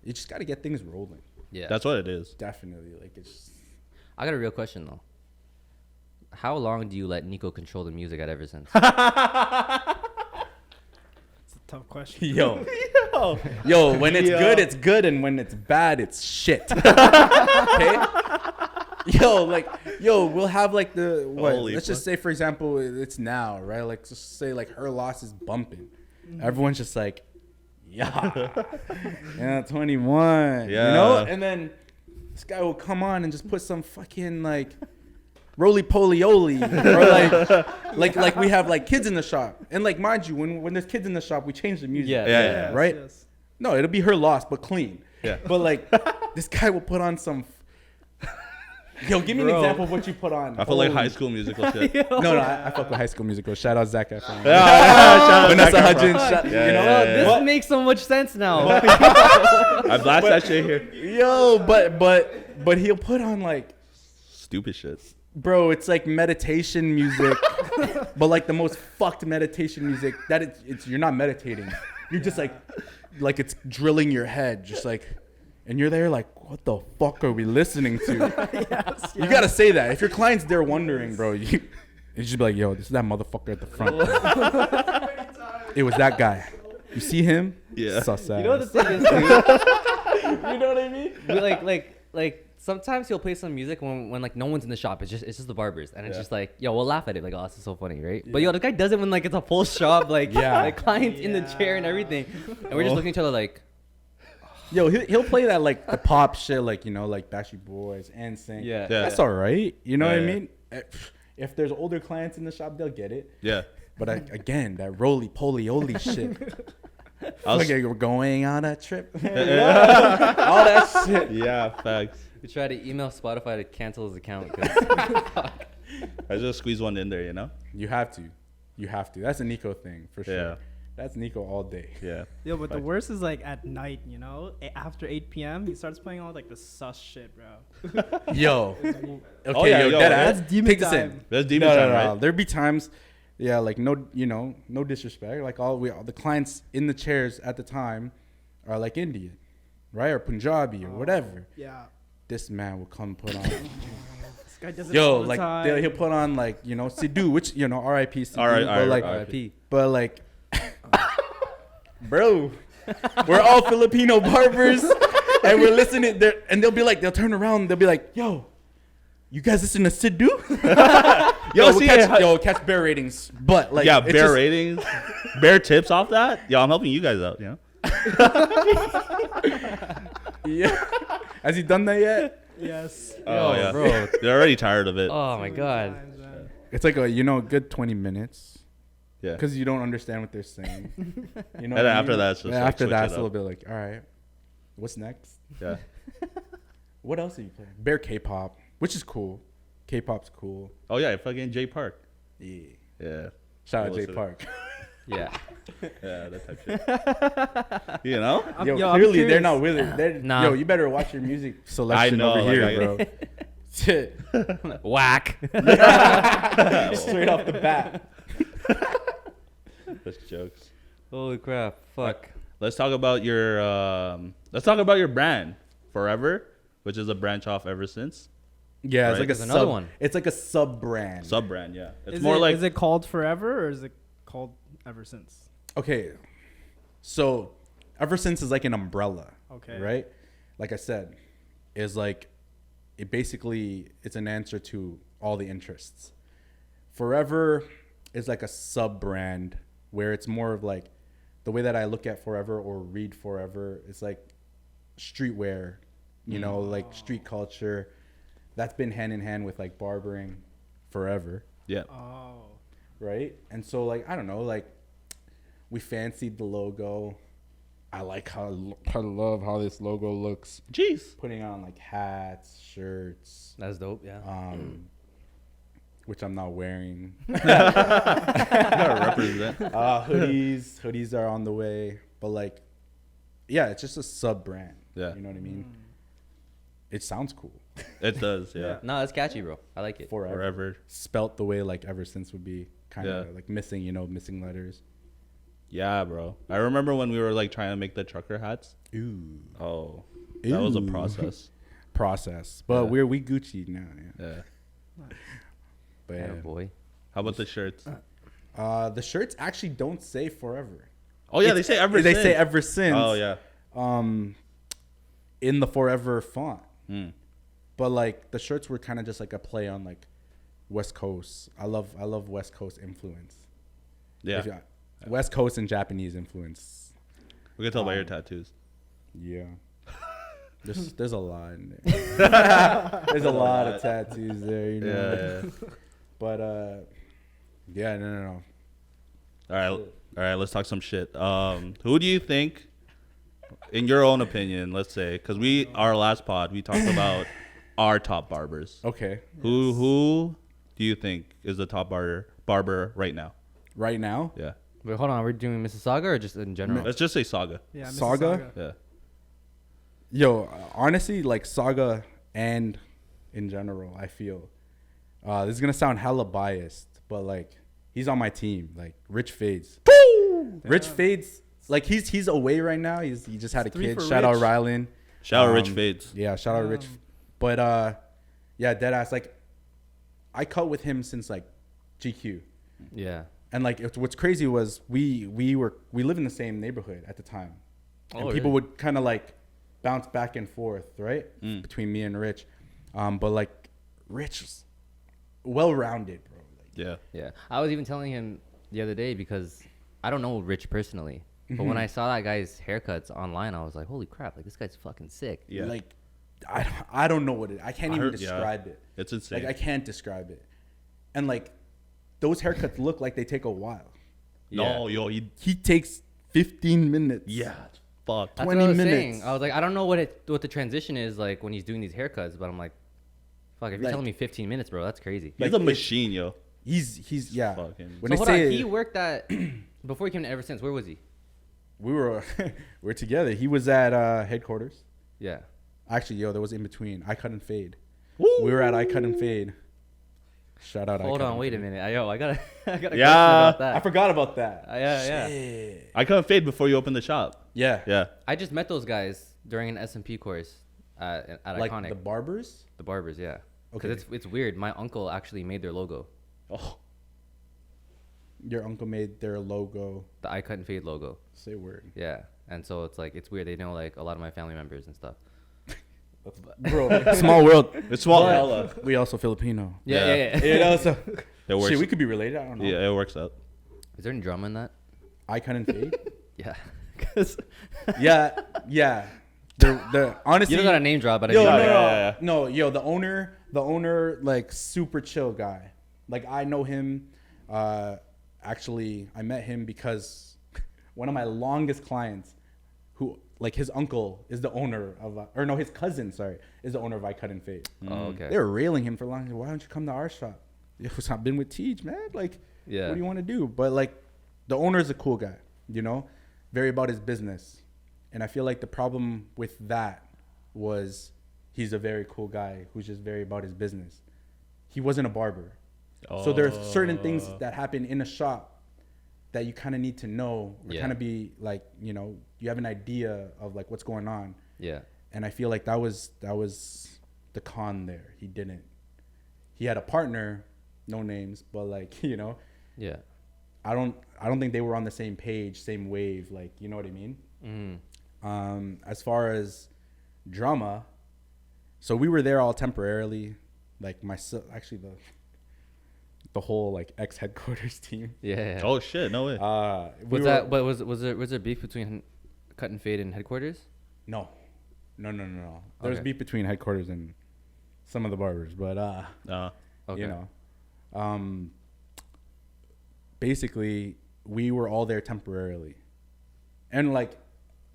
You just got to get things rolling. Yeah. That's what it is. Definitely. Like, it's I got a real question though. How long do you let Nico control the music at Ever Since? It's a tough question. Yo, when it's good, it's good, and when it's bad, it's shit. Okay? Yo, we'll have like the what? Holy Let's just fuck. say, for example, it's now, right? Like, just say like her loss is bumping. Everyone's just like, yeah, 21. Yeah. You know, and then this guy will come on and just put some fucking like roly poly oly, or like we have like kids in the shop, and like mind you, when there's kids in the shop, we change the music. Yeah. Right? Yes. No, it'll be her loss, but clean. Yeah. But like, this guy will put on some. Yo, give me an Bro. example of what you put on. I feel like Holy- High School Musical shit. No, I fuck with High School Musical. Shout out Zac Efron. Shout out Vanessa Zac Efron. Hudgens. Yeah, You know yeah, what? yeah. This What? makes so much sense now. I blast that shit here. Yo, but he'll put on like, Stupid shit. bro, it's like meditation music, but like the most fucked meditation music that it's you're not meditating. You're just like it's drilling your head, just like, and you're there like, what the fuck are we listening to? You gotta say that. If your client's there wondering, bro, you should be like, yo, this is that motherfucker at the front. It was that guy. You see him? Yeah. Sus You know what the ass. thing is, dude? You know what I mean? But like sometimes he'll play some music when like no one's in the shop. It's just the barbers, and it's just like, yo, we'll laugh at it. Like, oh, this is so funny, right? But yo, the guy does it when like it's a full shop, like like clients in the chair and everything, and we're just looking at each other like, Yo, he'll play that like the pop shit, like like Backstreet Boys and SNCE. Yeah. That's all right. You know what I Yeah. mean? If there's older clients in the shop, they'll get it. Yeah. But again, that roly-poly-oly shit. I was- Like we're going on a trip. All that shit. Yeah, facts. we try to email Spotify to cancel his account. 'Cause I just squeeze one in there, you know? You have to. That's a Nico thing for sure. Yeah. That's Nico all day. Yeah. Yo, but the Facts. worst is like at night, you know, after 8 p.m. he starts playing all like the sus shit, bro. Yo. Okay, Oh, yeah, yo, dead That's ass. demon Take this time. in. That's demon No, time, no. right? There'd be times, yeah, like no disrespect. Like all the clients in the chairs at the time are like Indian, right, or Punjabi or whatever. Yeah. This man will come put on, This guy does it yo, all the like time. he'll put on like Sidhu, which R.I.P. Sidhu, All right, but like, RIP. but like, bro, we're all Filipino barbers, and we're listening there, and they'll turn around, they'll be like, yo. You guys listen to Sidhu? Catch bear ratings. But like, yeah, it's bear just- ratings, bear tips off that. Yo, I'm helping you guys out, you know? Yeah. Has he done that yet? Yes. Oh, Yo, yeah. bro. They're already tired of it. Oh my god. Times, man. It's like a good 20 minutes Yeah. because you don't understand what they're saying. You know. And what I after mean? that, it's just Yeah, like after switch that, it it's a little up. bit like, all right, what's next? Yeah. What else are you playing? Bear K-pop, which is cool. K-pop's cool. Oh, yeah, fucking Jay Park. Yeah. Yeah. Shout out We'll Jay listen. Park. Yeah. Yeah, that type shit. You know? I'm- Yo, I'm clearly they're curious. not with it. They're, Nah. Yo, you better watch your music selection know, over like, here, I- bro. Shit. Whack. Straight off the bat. That's jokes. Holy crap. Fuck. Let's talk about your brand, Forever, which is a branch off Ever Since. Yeah, it's Right. like There's a another sub. one. It's like a sub brand. Sub brand, yeah. It's Is more it, like is it called Forever or is it called Ever Since? Okay, so Ever Since is like an umbrella. Okay. Right? Like I said, is like it's an answer to all the interests. Forever is like a sub brand where it's more of like the way that I look at Forever or read Forever. It's like streetwear, like street culture. That's been hand in hand with like barbering forever. yeah. Oh. Right? And so like I don't know, like we fancied the logo. I love how this logo looks. Jeez. Putting on like hats, shirts, That's dope. Yeah. which I'm not wearing. Gotta represent. Hoodies are on the way, but like, yeah, it's just a sub brand. Yeah. You know what I mean? It sounds cool. It does, yeah. No, it's catchy, bro. I like it. Forever. Spelt the way like Ever Since would be, kind of Yeah. like missing letters. Yeah, bro. I remember when we were like trying to make the trucker hats. Ooh. Oh, that was a Ooh. process. But Yeah. we Gucci now. Yeah. Yeah. But Yeah, yeah. boy. How about the shirts? The shirts actually don't say Forever. Oh yeah, they say Ever They Since. say Ever Since. Oh yeah. In the Forever font. Mm. But like the shirts were kind of just like a play on like West Coast. I love West Coast influence. Yeah. West Coast and Japanese influence. We can tell by your tattoos. Yeah. There's a lot in there. There's a lot of tattoos there, you know. Yeah. But yeah, no. All right. Let's talk some shit. Who do you think, in your own opinion, let's say, because our last pod we talked about our top barbers. Okay. Who do you think is the top barber right now? Right now, Yeah. Wait, hold on. Are we doing Mississauga or just in general? Let's just say Saga. Yeah. Saga? Yeah. yo, honestly, like Saga and in general, I feel this is gonna sound hella biased, but like he's on my team. Like Rich Fades. Rich Fades. Like he's away right now. He just had a Three kid. for Shout out Rich. Rylan. Shout out Rich Fades. Yeah, shout out Rich. But yeah, deadass. Like I cut with him since like GQ. Yeah. And like what's crazy was we live in the same neighborhood at the time, and Oh, people really? would kind of like bounce back and forth, right, between me and Rich. But like Rich is well-rounded, bro. Like, Yeah. Yeah, I was even telling him the other day because I don't know Rich personally, but when I saw that guy's haircuts online, I was like, holy crap, like this guy's fucking sick. Yeah. like I don't know what it. I can't I even heard- yeah. describe it. It's insane. Like I can't describe it. And like those haircuts look like they take a while. No, yo, He takes 15 minutes. yeah, fuck. That's 20 what I was minutes. saying. I was like, I don't know what the transition is like when he's doing these haircuts, but I'm like, fuck, if you're Like- telling me 15 minutes, bro, that's crazy. He's like, a machine, yo. He's yeah. Fucking- When So they hold on, say he worked at before he came to Ever Since. Where was he? we were together. He was at headquarters. Yeah. Actually, yo, there was in between. iCUTnFADE. Woo! We were at iCUTnFADE. Shout out. Hold on, iCUTnFADE. wait a minute. I got a question Yeah. about that. I forgot about that. Yeah. Shit. I couldn't fade before you open the shop. Yeah. Yeah. I just met those guys during an S&P course at Like iCUTnFADE. the barbers. The barbers, yeah. Okay. Because it's weird. My uncle actually made their logo, Oh, Your uncle made their logo. the iCUTnFADE logo. Say word. Yeah. And so it's like, it's weird. They know like a lot of my family members and stuff. Bro, small world. it's small. But Hella. we also Filipino. Yeah. You know, so It works. shit, we could be related. I don't know. Yeah, it works out. Is there any drama in that? iCUTnFADE. Yeah. 'Cause yeah. The honestly, you don't got a name drop, but Yo, I no, mean, no, yeah. no, yo, the owner, like super chill guy. Like I know him. Actually, I met him because one of my longest clients, who like his uncle is the owner of, or no, his cousin, sorry, is the owner of iCUTnFADE. Oh, okay. They were railing him for long. Why don't you come to our shop? I've been with Teach, man. Like, Yeah. what do you want to do? But like, the owner is a cool guy, you know, very about his business. And I feel like the problem with that was he's a very cool guy who's just very about his business. He wasn't a barber. So there's certain things that happen in a shop that you kind of need to know or Yeah. kind of be like, you know, you have an idea of like what's going on. Yeah. And I feel like that was the con there. He didn't. He had a partner, no names, but like, you know, Yeah. I don't think they were on the same page, same wave, like, you know what I mean? As far as drama, so we were there all temporarily, like actually the whole like ex headquarters team. Yeah. Oh shit! No way. We Was were- that? But was there beef between iCUTnFADE and headquarters? No. There was Okay. beef between headquarters and some of the barbers, but Okay. you know, basically we were all there temporarily, and like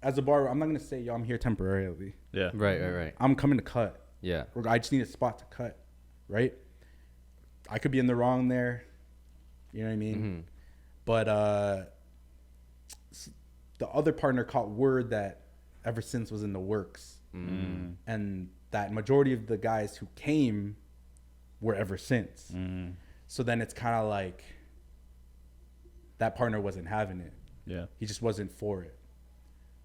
as a barber, I'm not gonna say yo, I'm here temporarily. Yeah. Right. I'm coming to cut. Yeah. Or I just need a spot to cut, right? I could be in the wrong there, you know what I mean? But the other partner caught word that Ever Since was in the works, and that majority of the guys who came were Ever Since. So then it's kind of like that partner wasn't having it. Yeah. He just wasn't for it.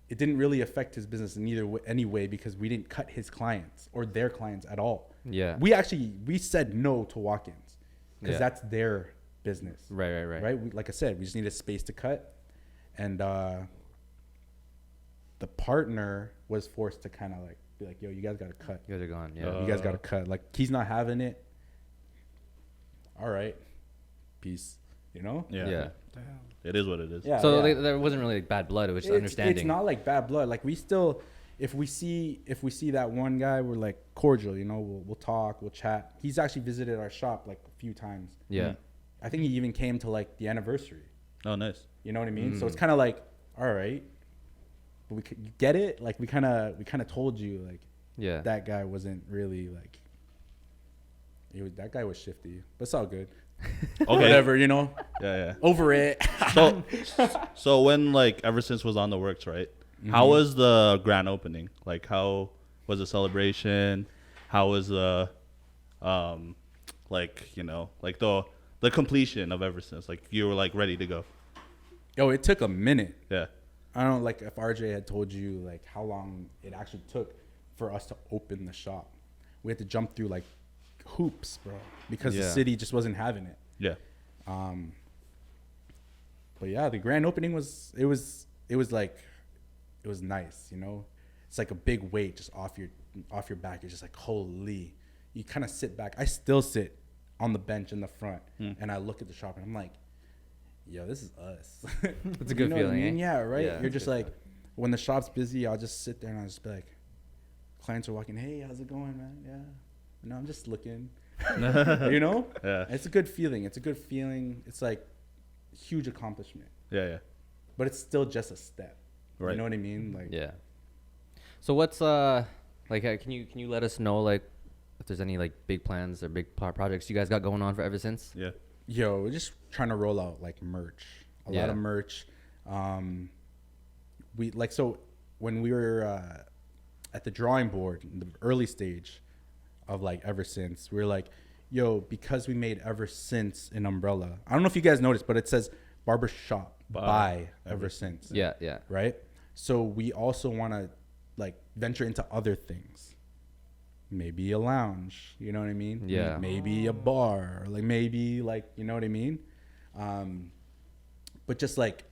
It didn't really affect his business in any way because we didn't cut his clients or their clients at all. Yeah. We said no to walk-ins because Yeah. that's their business. Right. Right. Like I said, we just needed space to cut, and the partner was forced to kind of like be like, "Yo, you guys gotta cut. You guys are gone. Yeah. You guys gotta cut." Like he's not having it. All right, peace. You know. Yeah. Yeah. Damn. It is what it is. Yeah. So yeah. like, there wasn't really like bad blood. It was just understanding. It's not like bad blood. Like we still, if we see that one guy, we're like cordial. You know, we'll talk, we'll chat. He's actually visited our shop like a few times. Yeah. I think he even came to like the anniversary. Oh, nice. You know what I mean? So it's kind of like, all right, but you get it. Like we kind of told you like Yeah. that guy wasn't really like. That guy was shifty, but it's all good. Okay. Whatever, you know. Yeah. Over it. So when like Ever Since was on the works, right? How was the grand opening? Like how was the celebration? How was the like, you know, like the completion of Ever Since? Like you were like ready to go. Yo, it took a minute. Yeah. I don't know, like if RJ had told you like how long it actually took for us to open the shop. We had to jump through like hoops, bro, because the Yeah. city just wasn't having it. Yeah. But yeah, the grand opening was like, it was nice, you know. It's like a big weight just off your back. You're just like, holy. You kind of sit back. I still sit on the bench in the front, and I look at the shop, and I'm like, yo, this is us. It's a good feeling, what I mean? eh? Yeah, right. Yeah, You're just like, when the shop's busy, I'll just sit there and I'll just be like, clients are walking, hey, how's it going, man? Yeah. No, I'm just looking. You know? Yeah. It's a good feeling. It's like huge accomplishment. Yeah. But it's still just a step. Right. You know what I mean? Like, Yeah. So what's like can you let us know like if there's any like big plans or big projects you guys got going on for ever since? Yeah. yo, we're just trying to roll out like merch, a lot of merch. We like, so when we were at the drawing board in the early stage of like Ever Since, we were like, yo, because we made Ever Since an umbrella. I don't know if you guys noticed, but it says barbershop by Ever Since. Yeah, yeah. Right. So we also want to like venture into other things. Maybe a lounge, you know what I mean? Yeah. Maybe a bar, or like maybe like, you know what I mean? But just like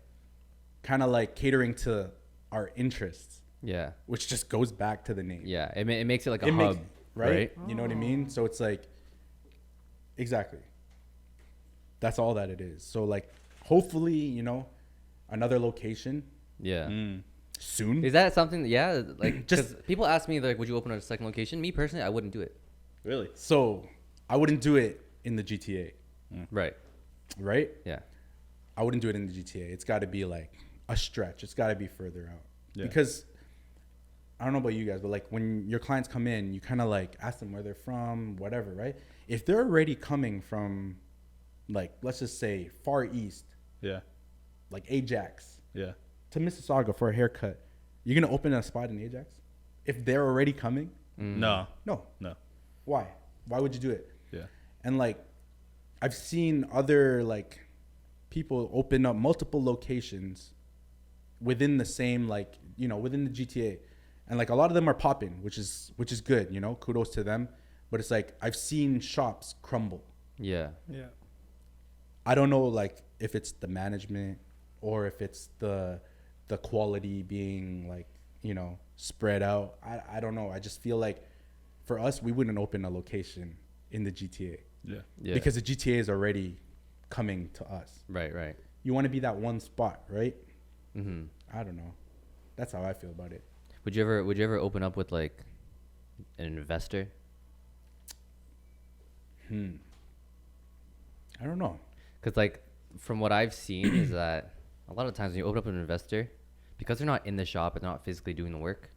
kind of like catering to our interests, Yeah. which just goes back to the name. Yeah. It makes it like a It hub, makes, right? You know what I mean? So it's like, exactly. That's all that it is. So like, hopefully, you know, another location Yeah. soon. Is that something? Yeah. Like, Just- just people ask me like, would you open a second location? Me personally, I wouldn't do it. Really? So I wouldn't do it in the GTA, Right. right? Yeah. I wouldn't do it in the GTA. It's got to be like a stretch. It's got to be further out. Yeah. Because I don't know about you guys, but like when your clients come in, you kind of like ask them where they're from, whatever, right? If they're already coming from like, let's just say Far East, Yeah. like Ajax, Yeah. to Mississauga for a haircut, you're going to open a spot in Ajax? If they're already coming? No. No. No. Why? Why would you do it? Yeah. And like, I've seen other like people open up multiple locations within the same, like, you know, within the GTA, and like a lot of them are popping, which is good, you know, kudos to them. But it's like I've seen shops crumble. Yeah. Yeah. I don't know, like if it's the management or if it's the quality being like, you know, spread out. I don't know. I just feel like for us, we wouldn't open a location in the GTA. Yeah. Yeah. Because the GTA is already coming to us. Right. Right. You want to be that one spot, right? Mm-hmm. I don't know. That's how I feel about it. Would you ever open up with like an investor? I don't know. Because like from what I've seen is that a lot of times when you open up an investor, because they're not in the shop and they're not physically doing the work,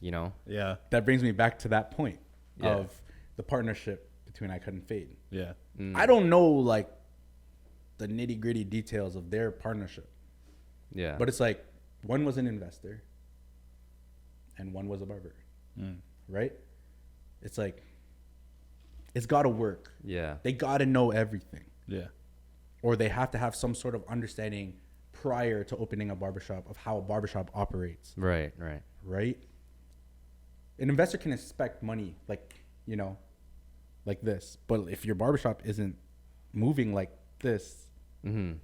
you know. Yeah. That brings me back to that point Yeah. of the partnership between iCUTnFADE. Yeah. I don't know like the nitty gritty details of their partnership, Yeah. but it's like one was an investor and one was a barber, right? It's like, it's got to work. yeah. They got to know everything, Yeah. or they have to have some sort of understanding prior to opening a barbershop of how a barbershop operates, Right. Right. right? An investor can expect money like, you know, like this, but if your barbershop isn't moving like this, Mm-hmm.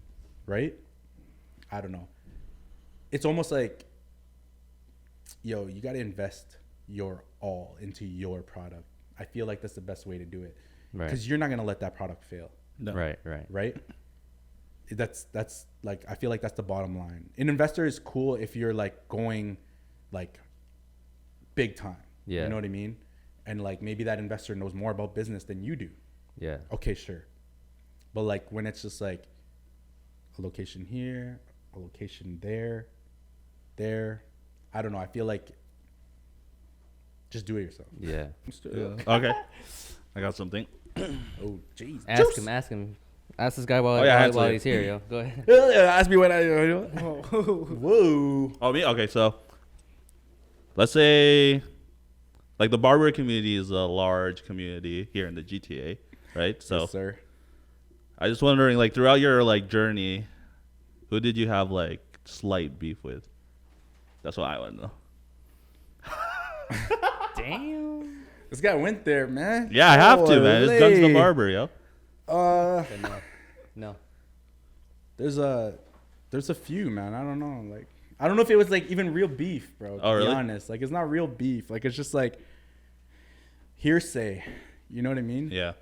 right? I don't know. It's almost like, yo, you got to invest your all into your product. I feel like that's the best way to do it, Right. because you're not going to let that product fail, No. Right. Right. right? That's like, I feel like that's the bottom line. An investor is cool if you're like going like big time. Yeah. You know what I mean? And like maybe that investor knows more about business than you do. Yeah. Okay, sure. But like when it's just like a location here, a location there, I don't know. I feel like just do it yourself. Yeah. Okay. I got something. Oh, jeez. Ask him. Ask this guy while, yeah, while actually. he's here, yo. Go ahead. Ask me what I. Whoa. Whoa. Oh, me? Okay, so let's say like the barber community is a large community here in the GTA, right? So Yes, sir. I just wondering, like throughout your like journey, who did you have like slight beef with? That's what I want to know. Damn. This guy went there, man. Yeah, I have to, man. It's Gunz the Holy. Barber, yo. No. There's a few, man. I don't know. Like, I don't know if it was like even real beef, bro. To really? be honest, like it's not real beef. Like it's just like hearsay. You know what I mean? Yeah.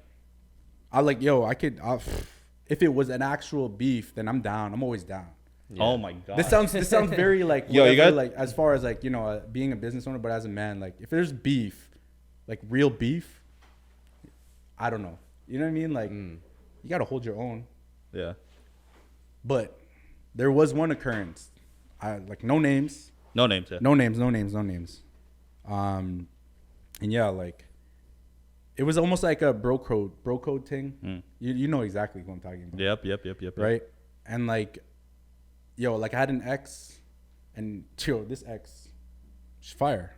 I like, yo, if it was an actual beef, then I'm down. I'm always down. Yeah. Oh my god. This sounds very like, Yo, you got- like as far as like, you know, being a business owner, but as a man, like if there's beef, like real beef, I don't know. You know what I mean? Like you got to hold your own. Yeah. But there was one occurrence. Like no names. No names. Yeah. No names. And yeah, like it was almost like a bro code thing. You know exactly what I'm talking about. Yep. Right? And like, yo, like I had an ex, and yo, this ex, she's fire.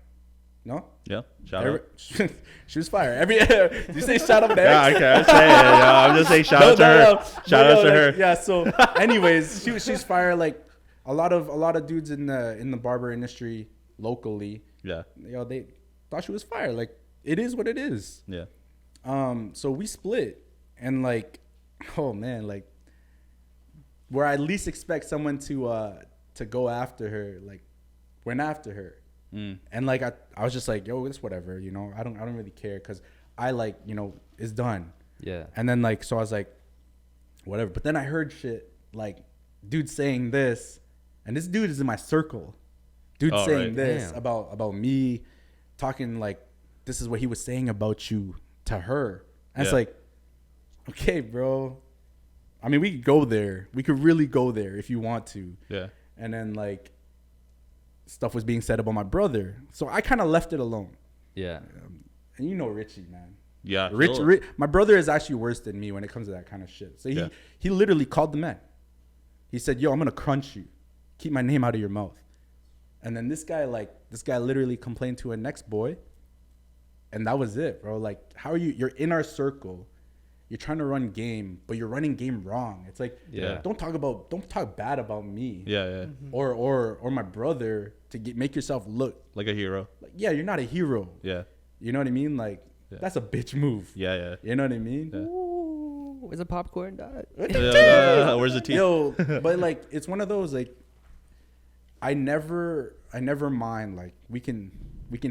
No? Yeah. Shout out. She was fire. Did you say shout out to Yeah, I ex? can't say it. Yeah, I'm just saying shout out to her. Shout out to her. Yeah. So, anyways, she's fire. Like a lot of dudes in the barber industry locally, Yeah. yo, they thought she was fire. Like it is what it is. Yeah. So we split, and like, oh man, like where I at least expect someone to go after her, like went after her. And like I was just like, yo, it's whatever, you know. I don't really care, because I like, you know, it's done. Yeah. And then like, so I was like, whatever. But then I heard shit like dude saying this, and this dude is in my circle. Dude saying right. this Damn. about me, talking like this is what he was saying about you to her. And it's Yeah. like, okay, bro. I mean, we could go there. We could really go there if you want to. Yeah. And then like stuff was being said about my brother, so I kind of left it alone. Yeah. And you know Richie, man. Yeah. Rich, my brother is actually worse than me when it comes to that kind of shit. So he literally called the man. He said, yo, I'm gonna crunch you, keep my name out of your mouth. And then this guy literally complained to a next boy, and that was it, bro. Like, how are you're in our circle, you're trying to run game, but you're running game wrong. It's like, Yeah. don't talk bad about me. Yeah. Or my brother to make yourself look Like a hero. like, yeah, you're not a hero. Yeah. You know what I mean? Like, Yeah. that's a bitch move. Yeah. You know what I mean? Yeah. Ooh, where's the popcorn dot? Where's the team? Yo, but like, it's one of those, like, I never mind. Like, we can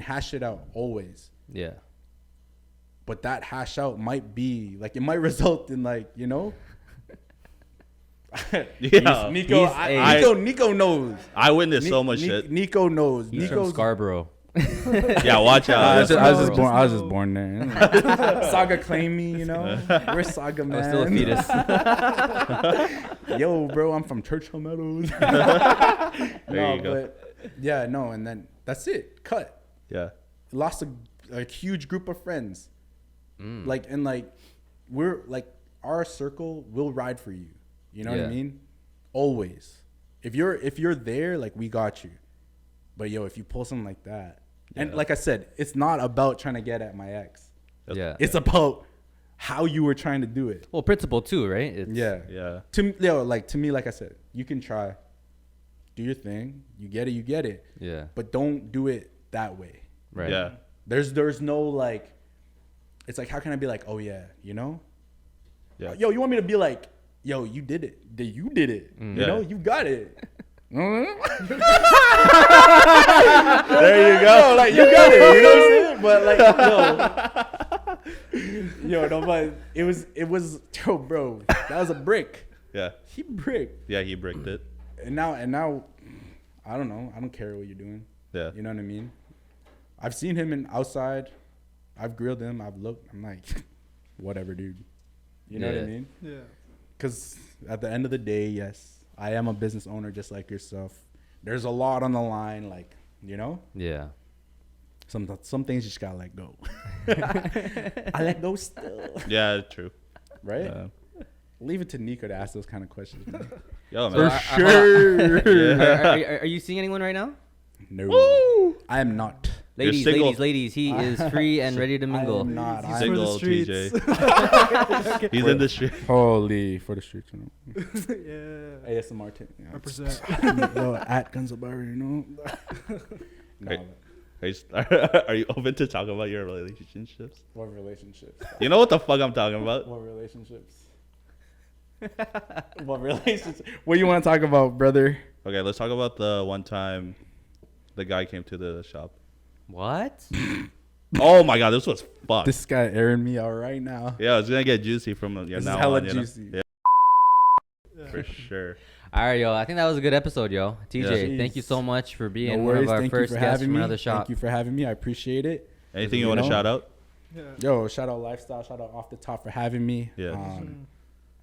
hash it out always. Yeah. But that hash out might be like, it might result in like, you know. Yeah. Nico knows. I witnessed so much shit. Nico knows. He's from Nico's Scarborough. Yeah, watch out. I was just born there. Saga claimed me, you know. We're Saga, I man. was still a fetus. Yo, bro, I'm from Churchill Meadows. There you go. But yeah, no, and then that's it. Cut. Yeah. Lost a huge group of friends. Like, and like, we're like, our circle will ride for you. You know what I Yeah. mean? Always. If you're there, like, we got you. But yo, if you pull something like that, and Yeah. like I said, it's not about trying to get at my ex. Yeah. It's about how you were trying to do it. Well, principle too, right? It's, Yeah. To me, like I said, you can try, do your thing. You get it. Yeah. But don't do it that way. Right. Yeah. There's no like, it's like, how can I be like, oh yeah, you know? Yeah. Yo, you want me to be like, yo, you did it. You did it. You Yeah. know, you got it. There you Yo, like, you got it. You know what I'm saying? But like, yo, no, but it was, yo, bro, that was a brick. Yeah. He bricked. Yeah, he bricked it. And now, I don't know. I don't care what you're doing. Yeah. You know what I mean? I've seen him outside. I've grilled him. I've looked. I'm like, whatever, dude. You know what I Yeah. mean? Yeah. Because at the end of the day, yes, I am a business owner just like yourself. There's a lot on the line, like, you know? Yeah. Some things you just gotta let go. I let go still. Yeah, true. Right? Yeah. Leave it to Nico to ask those kind of questions. Man. Yo, For man. sure. Are you seeing anyone right now? No. I am not. You're Ladies, single. ladies, he is free and ready to I mingle. am not. He's I'm for the Single streets. TJ. He's in the street. holy for the streets. You know? Yeah. ASMR team. Yeah. Represent. Yo, at Gunz the Barber, you know? Right. No, Are you open to talk about your relationships? what relationships? You know what the fuck I'm talking about? What relationships? What relationship? What you want to talk about, brother? Okay, let's talk about the one time the guy came to the shop. What? Oh my god, this was fucked. This guy airing me out right now. Yeah, it's gonna get juicy from This is now hella on. juicy. Yeah, for sure. All right, yo. I think that was a good episode, yo. TJ, Yeah. thank you so much for being No one worries. of our Thank you first for guests having from me. another shop. Thank you for having me. I appreciate it. Anything you want to shout out? Yeah. Yo, shout out Lifestyle. Shout out Off the Top for having me. Yeah.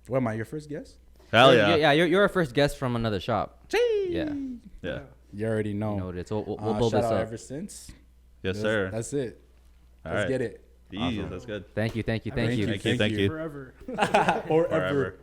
What am I? Your first guest? Hell yeah. Yeah, you're our first guest from another shop. Yeah. Yeah. You already know. Noted. So we'll build shout this out up. Ever Since. Yes, sir. That's it. All Let's right. get it. Easy. That's good. Thank you. Thank you. Forever. Forever. Forever.